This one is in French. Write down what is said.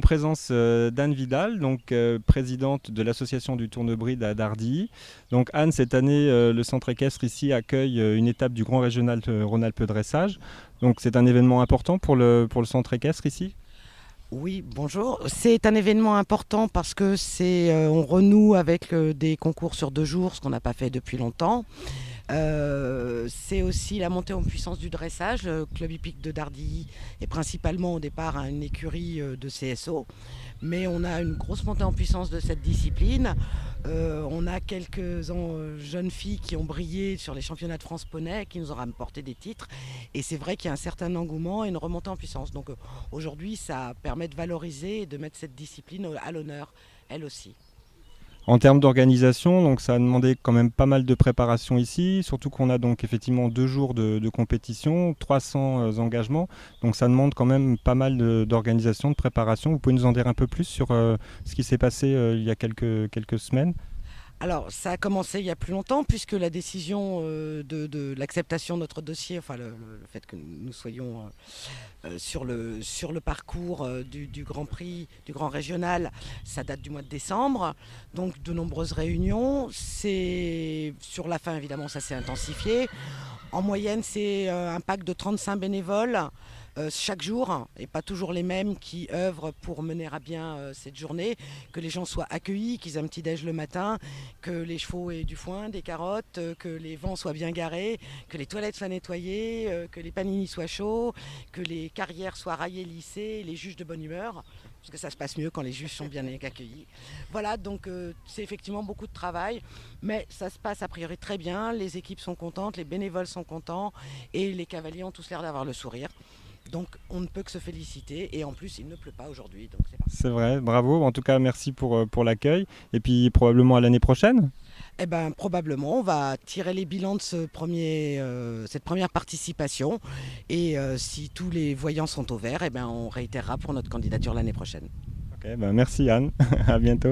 en présence d'Anne Vidal, donc présidente de l'association du Tournebride à Dardilly. Donc Anne, cette année, le centre équestre ici accueille une étape du Grand Régional Rhône-Alpes dressage. Donc c'est un événement important pour le centre équestre ici. Oui, bonjour. C'est un événement important parce que on renoue avec des concours sur 2 jours, ce qu'on n'a pas fait depuis longtemps. C'est aussi la montée en puissance du dressage. Le club hippique de Dardilly est principalement au départ une écurie de CSO, mais on a une grosse montée en puissance de cette discipline. On a quelques jeunes filles qui ont brillé sur les championnats de France poney, qui nous ont rapporté des titres. Et c'est vrai qu'il y a un certain engouement et une remontée en puissance. Donc aujourd'hui, ça permet de valoriser et de mettre cette discipline à l'honneur, elle aussi. En termes d'organisation, donc ça a demandé quand même pas mal de préparation ici, surtout qu'on a donc effectivement 2 jours de compétition, 300 engagements, donc ça demande quand même pas mal d'organisation, de préparation. Vous pouvez nous en dire un peu plus sur ce qui s'est passé il y a quelques semaines? Alors, ça a commencé il y a plus longtemps, puisque la décision de l'acceptation de notre dossier, enfin le fait que nous soyons sur le parcours du Grand Prix, du Grand Régional, ça date du mois de décembre. Donc, de nombreuses réunions. Sur la fin, évidemment, ça s'est intensifié. En moyenne, c'est un pack de 35 bénévoles chaque jour, et pas toujours les mêmes, qui œuvrent pour mener à bien cette journée, que les gens soient accueillis, qu'ils aient un petit déj le matin, que les chevaux aient du foin, des carottes, que les vents soient bien garés, que les toilettes soient nettoyées, que les paninis soient chauds, que les carrières soient raillées, lissées, les juges de bonne humeur, parce que ça se passe mieux quand les juges sont bien accueillis. Voilà, donc c'est effectivement beaucoup de travail, mais ça se passe a priori très bien, les équipes sont contentes, les bénévoles sont contents, et les cavaliers ont tous l'air d'avoir le sourire. Donc on ne peut que se féliciter, et en plus il ne pleut pas aujourd'hui, donc c'est parfait. C'est vrai, bravo. En tout cas, merci pour l'accueil. Et puis probablement à l'année prochaine. Eh bien probablement on va tirer les bilans de cette première participation, et si tous les voyants sont au vert, eh ben, on réitérera pour notre candidature l'année prochaine. Ok, ben merci Anne. À bientôt.